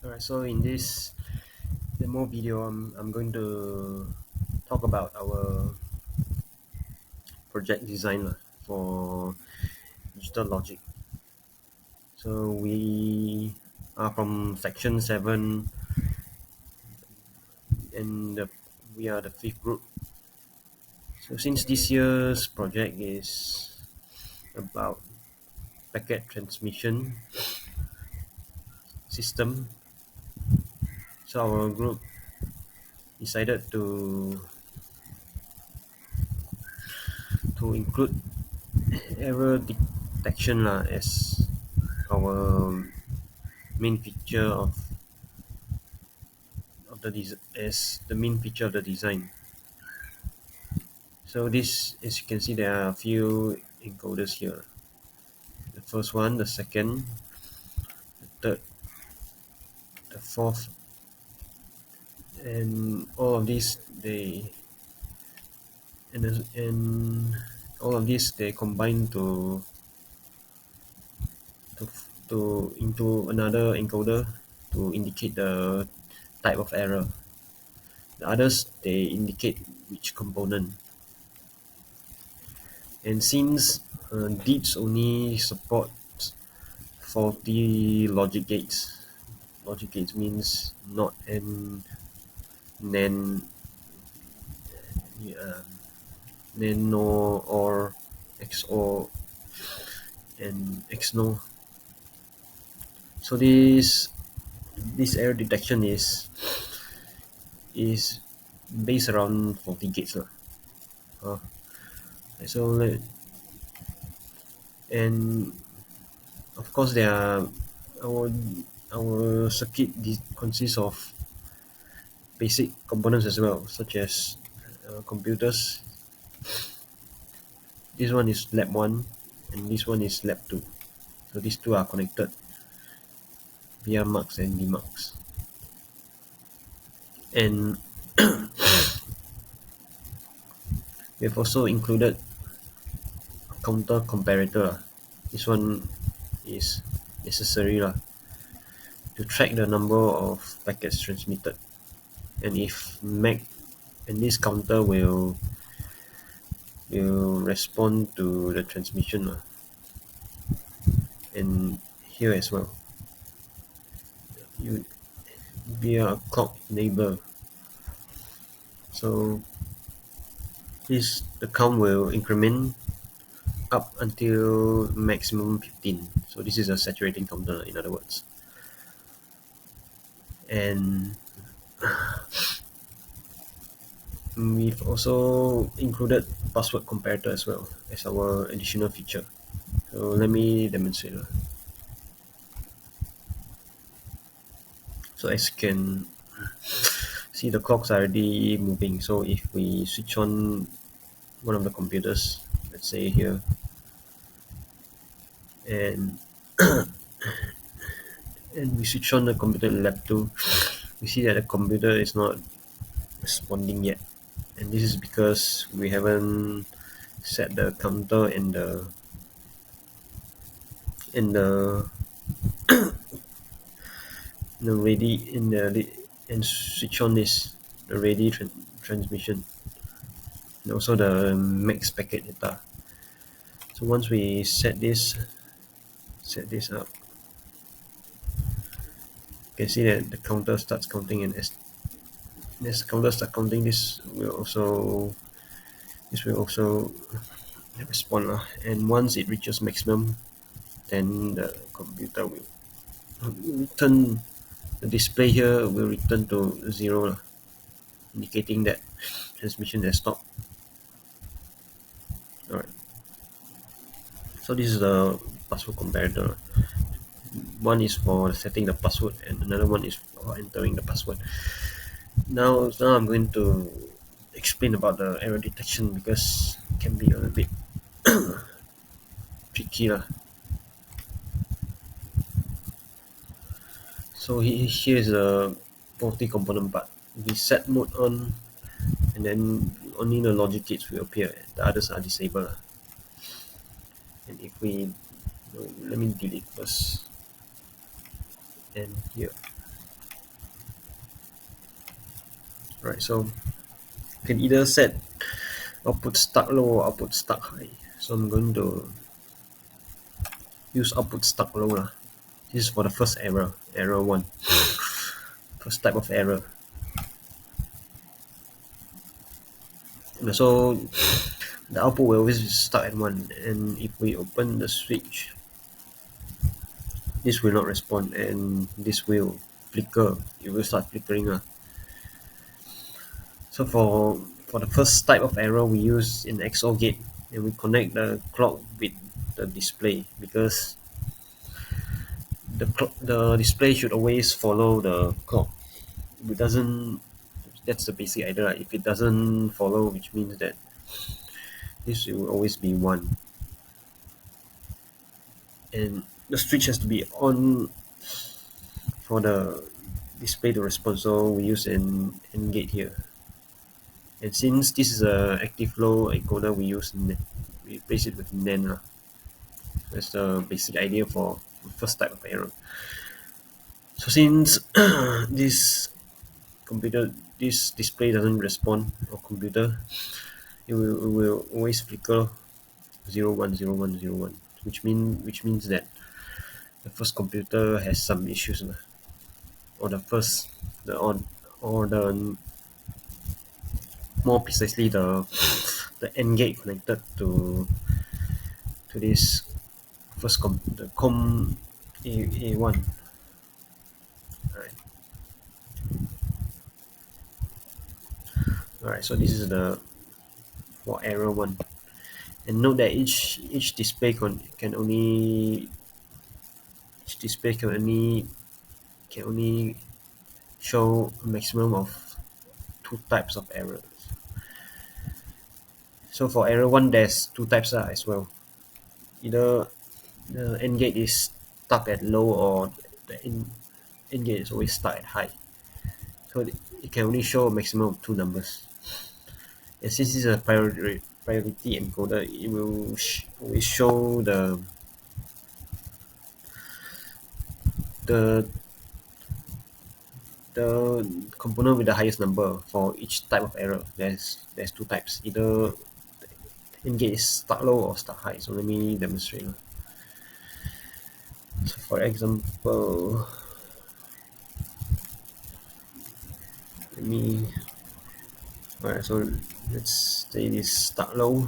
Alright, so in this demo video, I'm going to talk about our project design for digital logic. So we are from section 7 and we are the 5th group. So since this year's project is about packet transmission system, so our group decided to include error detection as our main feature as the main feature of the design. So this, as you can see, there are a few encoders here. The first one, the second, the third, the fourth, and all of these and all of these they combine to into another encoder to indicate the type of error. The others they indicate which component. And since DEEPS only supports faulty logic gates. Logic gates means not and NAND, NAND or XOR and XNO. So this error detection is based around faulty gates so and of course there are our circuit consists of basic components as well, such as computers. This one is lab 1 and this one is lab 2. So these two are connected via mux and demux. And we've also included a counter comparator. This one is necessary to track the number of packets transmitted. And if MAC and this counter will respond to the transmission and here as well via a clock enabler. So the count will increment up until maximum 15. So this is a saturating counter, in other words. And we've also included password comparator as well as our additional feature. So let me demonstrate. So as you can see, the clocks are already moving. So if we switch on one of the computers, let's say here, and and we switch on the computer in lab 2, we see that the computer is not responding yet, and this is because we haven't set the counter and the ready and switch on the ready transmission and also the max packet data. So once we set this up, you can see that the counter starts counting, and as the counter starts counting, this will also respond and once it reaches maximum, then the computer will return, the display here will return to 0 indicating that transmission has stopped. Alright, so this is the password comparator. One is for setting the password and another one is for entering the password. Now I'm going to explain about the error detection because it can be a little bit tricky. So here is the faulty component part. We set mode on and then only the logic gates will appear, the others are disabled. And if we, let me delete first, and here, Right, so you can either set output stuck low or output stuck high. So I'm going to use output stuck low lah. This is for the first error, error 1, first type of error. So the output will always be stuck at 1, and if we open the switch, this will not respond, and this will flicker. It will start flickering. So for the first type of error, we use an XOR gate, and we connect the clock with the display, because the display should always follow the clock. If it doesn't, that's the basic idea. If it doesn't follow, which means that this will always be 1, and the switch has to be on for the display to respond. So we use an AND gate here, and since this is a active low encoder, we replace it with NAND. That's the basic idea for the first type of error. So since this display doesn't respond, or computer, it will always flicker 0 1 0 1 0 1, which means that the first computer has some issues, or the first the on or the more precisely the AND gate connected to this first the COM A1. Alright. Alright, so this is the for error 1. And note that each display can only can only show a maximum of 2 types of errors. So for error 1, there's 2 types as well. Either the AND gate is stuck at low, or the AND gate is always stuck at high. So it can only show a maximum of 2 numbers. And since this is a priority encoder, it will always show the the component with the highest number for each type of error. There's 2 types. Either AND gate is stuck low or stuck high. So let me demonstrate. So for example, alright, so let's say this stuck low,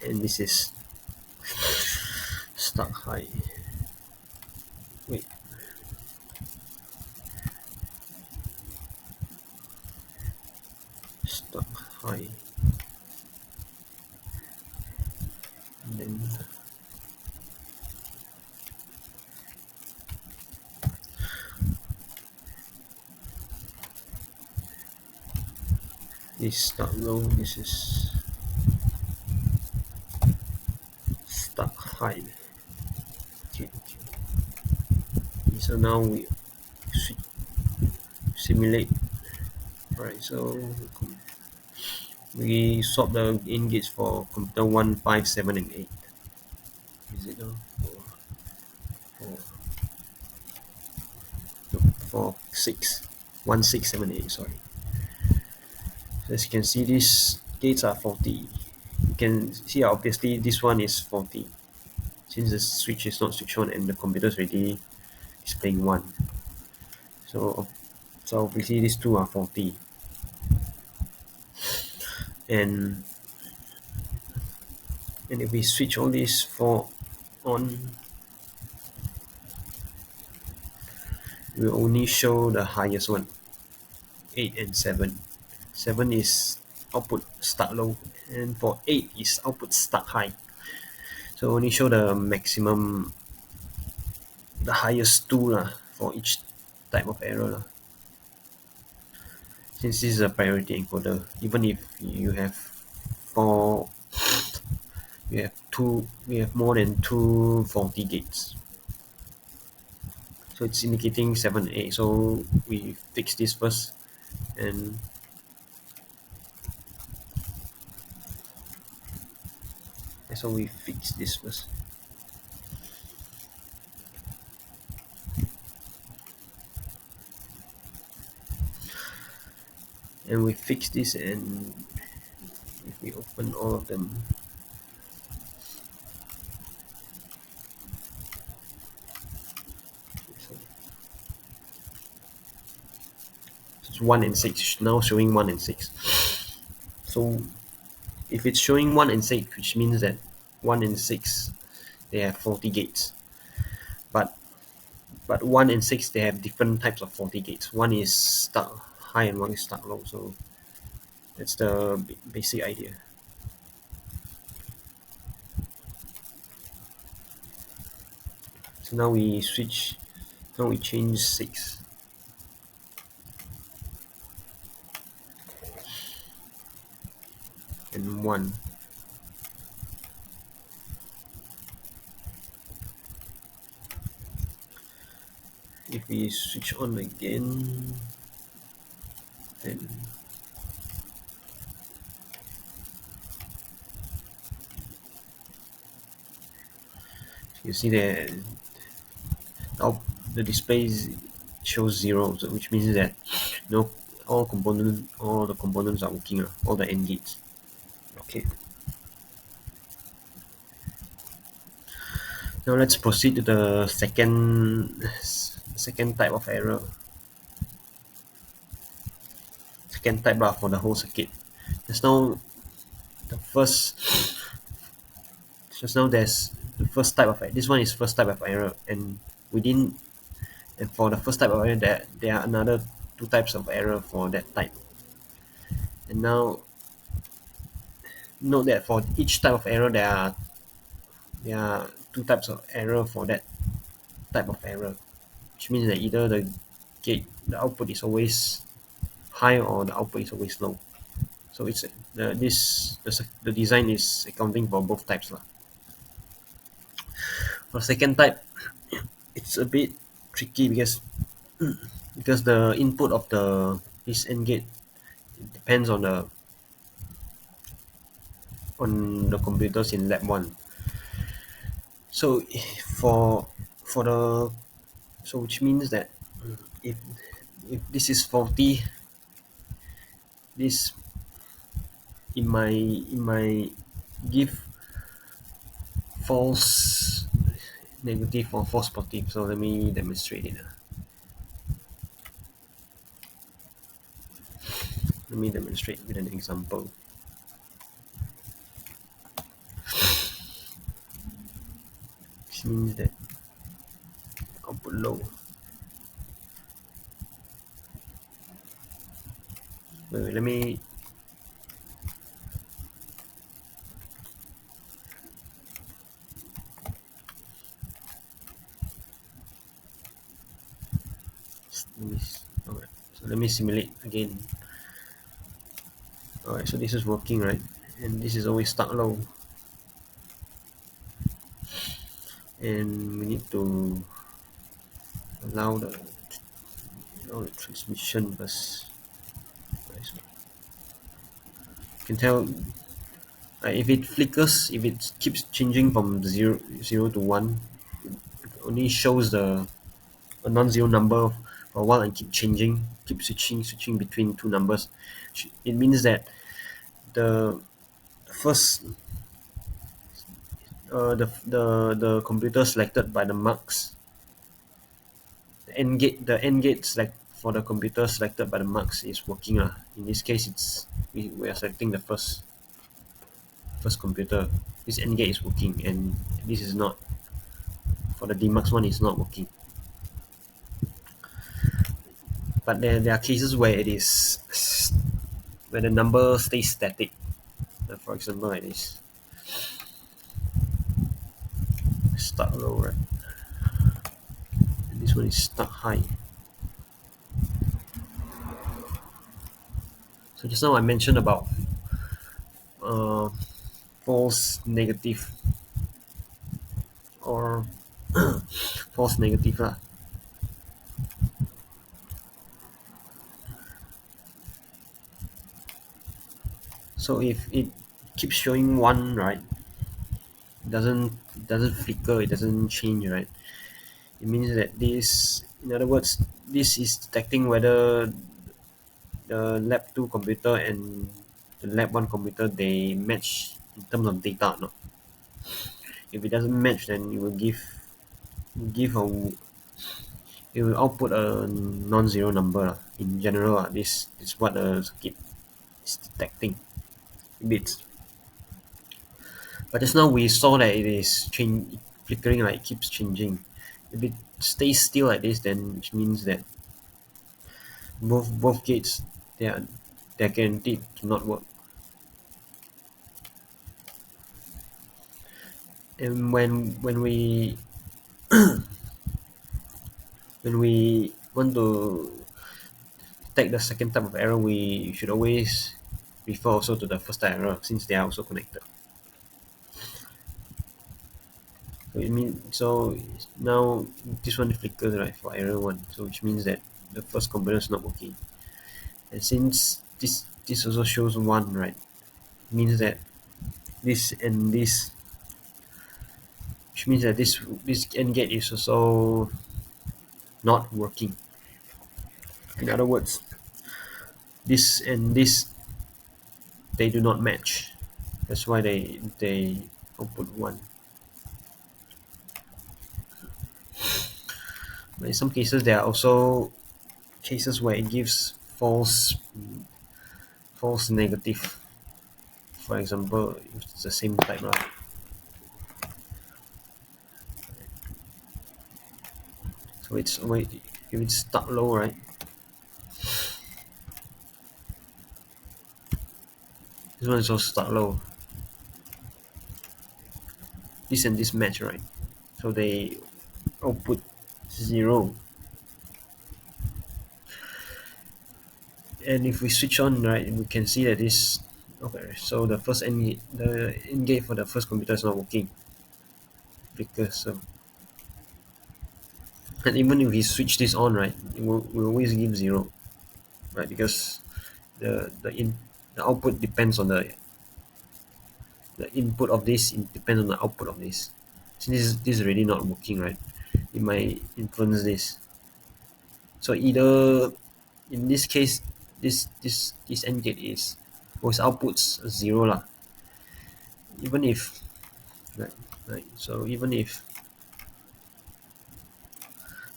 and this is stuck high. Wait. Stuck high. And then this stuck low, this is stuck high. Okay. So now we simulate. Alright, so we swap the AND gates for computer 1, 5, 7, and 8. Is it now? For 6. 1, 6, 7, 8, sorry. So as you can see, these gates are faulty. You can see obviously this one is faulty, since the switch is not switched on and the computer is already displaying 1. So obviously these 2 are faulty. And if we switch all these 4 on, we will only show the highest one, 8 and 7. 7 is output stuck low, and for 8 is output stuck high. So only show the maximum, the highest 2 for each type of error. Since this is a priority encoder, even if you have more than 2 faulty gates. So it's indicating 7 and 8. So we fix this first, and so we fix this first. and we fix this, and if we open all of them, so it's 1 and 6 now showing 1 and 6. So if it's showing 1 and 6, which means that 1 and 6 they have faulty gates, but 1 and 6 they have different types of faulty gates. One is stuck high and one is stuck low. So that's the basic idea. So now we switch. Now we change 6 and 1. If we switch on again, then you see that now the display shows 0, so which means that all the components are working, all the AND gates. Okay. Now let's proceed to the second type of error. Second type for the whole circuit. Just now there's the first type of error. This one is first type of error, and for the first type of error there are another two types of error for that type. And now note that for each type of error there are two types of error for that type of error, which means that either the output is always high or the output is always low. So it's the design is accounting for both types lah. For the second type, it's a bit tricky because the input of this AND gate depends on the computers in lab 1. So which means that if this is faulty, this it might give false negative or false positive. So let me demonstrate it. Let me demonstrate with an example. Which means that output low. Let me alright, so let me simulate again. Alright, so this is working, right? And this is always stuck low. And we need to allow the transmission first. So you can tell if it flickers, if it keeps changing from 0 to 1, it only shows a non-zero number for a while and keep switching between two numbers. It means that the first the computer selected by the marks, the AND gate select for the computer selected by the marks is working. In this case, we are selecting the first computer. This AND gate is working, and this is not. For the demarks one, it's not working. But there are cases where where the number stays static. For example, like this. Start low, right? And this one is start high. So just now I mentioned about false negative or false negative lah. So if it keeps showing 1, right, it doesn't flicker, it doesn't change, right? It means that in other words, this is detecting whether the lab 2 computer and the lab 1 computer, they match in terms of data or not. If it doesn't match, then it will give a it will output a non-zero number lah. In general, this is what the circuit is detecting bits. But just now we saw that it is flickering, like it keeps changing. If it stays still like this, then which means that both gates, they're guaranteed to not work. And when we want to detect the second type of error, we should always refer also to the first type error, since they are also connected. So now this one flickers, right, for error 1, so which means that the first component is not working. And since this also shows 1, right, means that this and this, which means that this AND gate is also not working. In other words, this and this, they do not match. That's why they output 1. But in some cases, there are also cases where it gives false negative. For example, if it's the same type, right? So if it's stuck low, right? This one is also stuck low. This and this match, right? So they output 0. And if we switch on, right, we can see that this, okay, so the end gate for the first computer is not working, because and even if we switch this on, right, will always give 0, right, because the output depends on the input of this, it depends on the output of this. So this is already not working, right? It might influence this. So either in this case, this end gate is always outputs 0 lah. Even if, right, so even if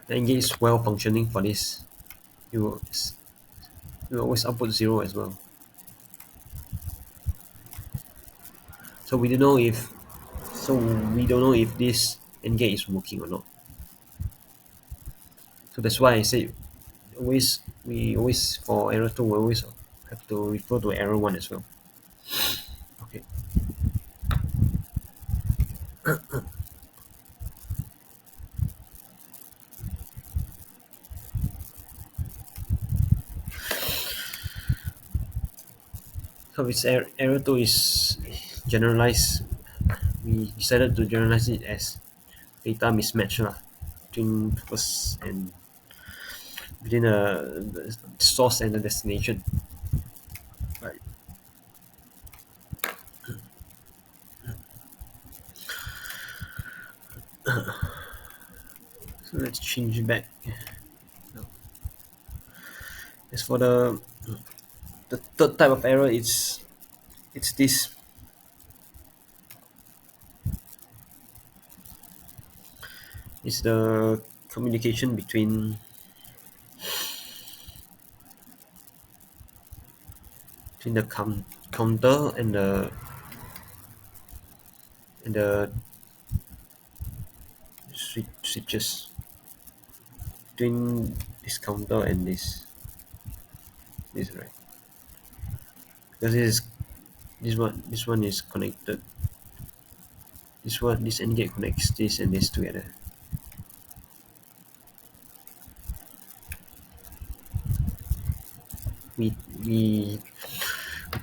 the end gate is well functioning for this, it will always output 0 as well. So we don't know if this end gate is working or not. So that's why I say we always, for error 2, we always have to refer to error 1 as well. Okay. So if error 2 is generalized, we decided to generalize it as data mismatch lah, between first and between the source and the destination. Right. So let's change back. As for the third type of error, it's this. It's the communication between the counter and the switches, between this counter and this right, because this one is connected. This end gate connects this and this together. We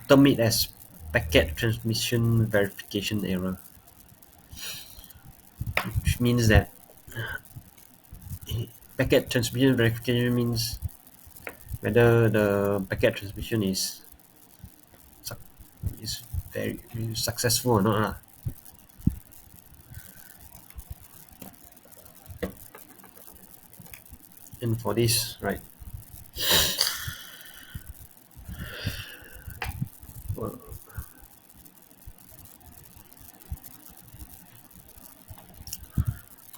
term it as packet transmission verification error, which means that packet transmission verification means whether the packet transmission is very successful or not. And for this, right,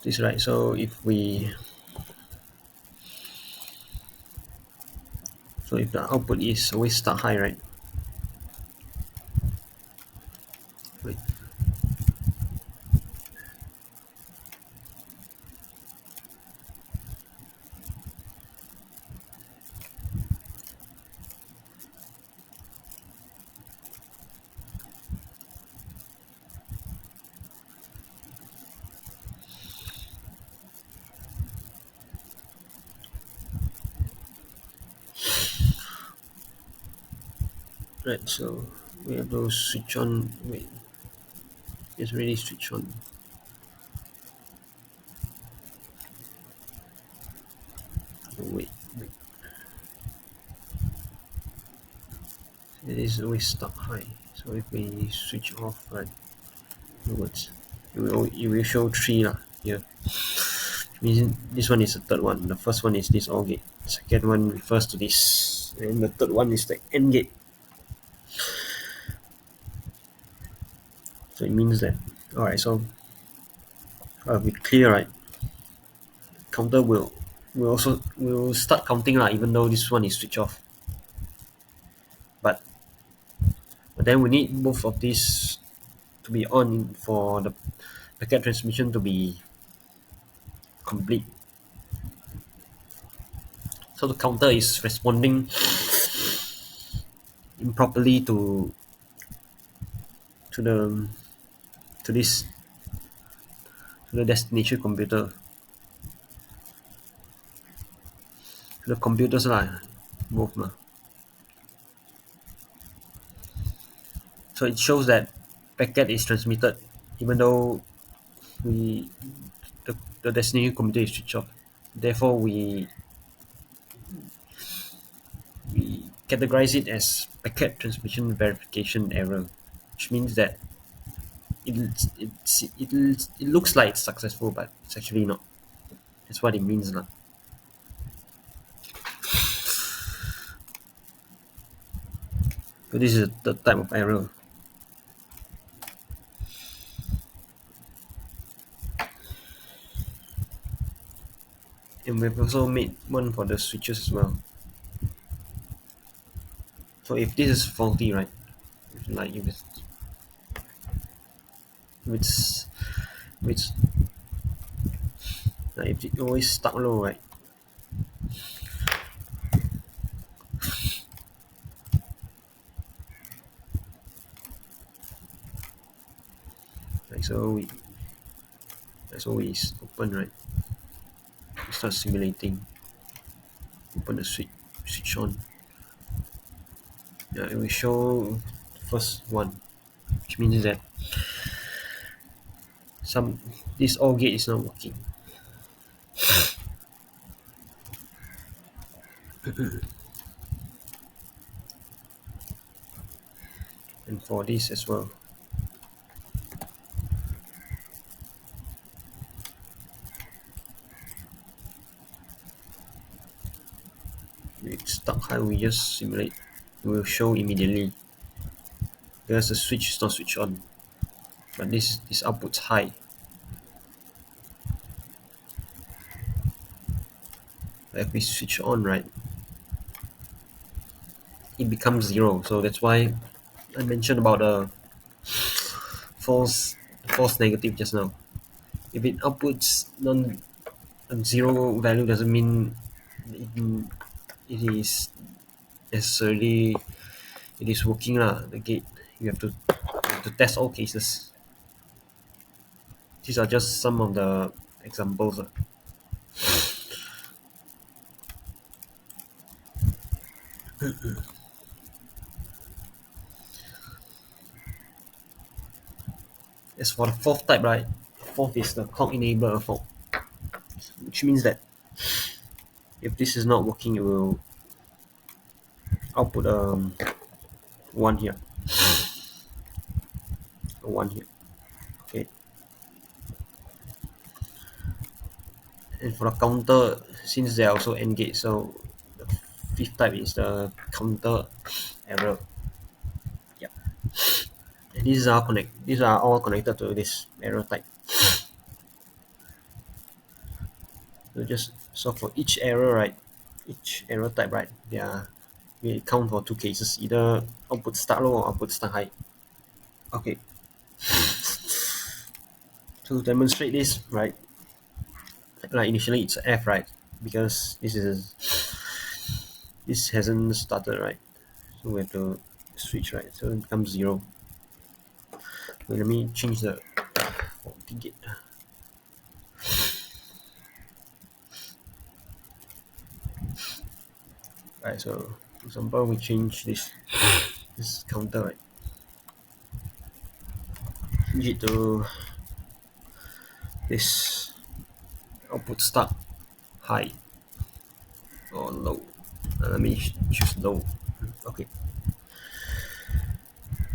this right. So if the output is always start high, right? Wait, right. So we have those switch on. Wait, it's really switch on. Oh, wait. It is always stuck high. So if we switch off, right, inwards, it will show three lah here. Means this one is the third one. The first one is this OR gate. Second one refers to this, and the third one is the AND gate. So it means that, all right. So be clear, right? Counter will start counting lah, even though this one is switch off. But then we need both of these to be on for the packet transmission to be complete. So the counter is responding improperly to the to this to the destination computer, to the computers lah, both lah. So it shows that packet is transmitted even though we the destination computer is switched off. Therefore, we categorize it as packet transmission verification error, which means that it looks like it's successful, but it's actually not. That's what it means, lah. So this is the type of error. And we've also made one for the switches as well. So if this is faulty, right? If it's if it's like if it always stuck low, right? Like so, that's always open, right? We start simulating. Open the switch on. Yeah, it will show the first one, which means that this OR gate is not working. And for this as well. If it's stuck high, we just simulate. It will show immediately because the switch is not switched on. But this output's high. If we switch on, right, it becomes zero. So that's why I mentioned about the false negative just now. If it outputs a zero value, doesn't mean it, it is necessarily it is working lah. The gate, you have to test all cases. These are just some of the examples. As for the fourth type, right? Fourth is the clock enabler fault, which means that if this is not working, it will output one here, a one here. Okay. And for the counter, since they are also AND gate, so the fifth type is the counter error. Yeah. And these are all connected to this error type. So for each error, right, each error type, right, we count for two cases, either output start low or output start high. Okay, to demonstrate this, right, like initially it's F, right, because this hasn't started, right, so we have to switch, right, so it becomes 0. Wait, let me change the ticket. Right, so for example, we change this counter, right, change it to this output start high or low. Let me choose low. Okay,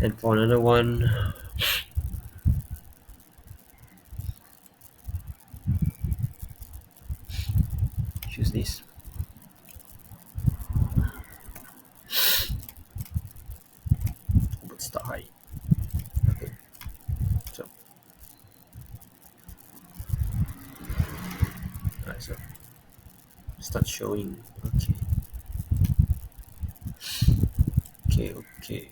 and for another one, choose this. Output start high. Okay, so alright, so start showing. Okay, okay, okay.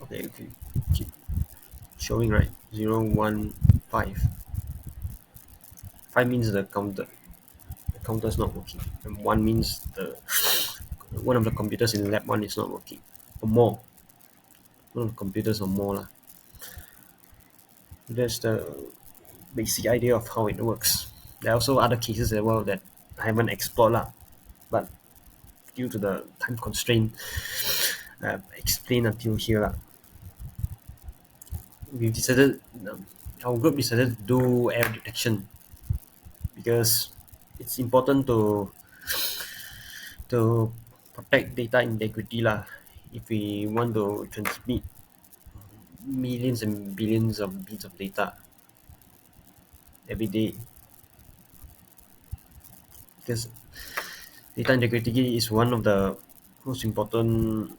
Okay, okay. Keep showing, right. 0, 1, 5. 5 means the counter is not working, and 1 means the one of the computers in lab 1 is not working, or more. One of the computers or more lah. That's the basic idea of how it works. There are also other cases as well that I haven't explored lah, but due to the time constraint, I've explained until here lah. We decided, our group decided to do error detection because it's important to protect data integrity lah. If we want to transmit millions and billions of bits of data every day, because data integrity is one of the most important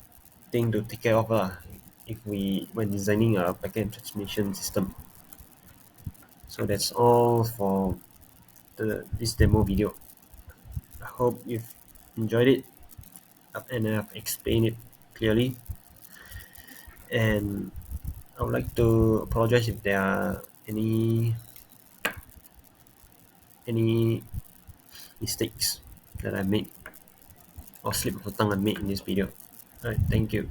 thing to take care of lah. If we when designing a packet transmission system. So that's all for this demo video. I hope you've enjoyed it and I've explained it clearly. And I would like to apologize if there are any mistakes that I made or slip of the tongue I made in this video. Alright, thank you.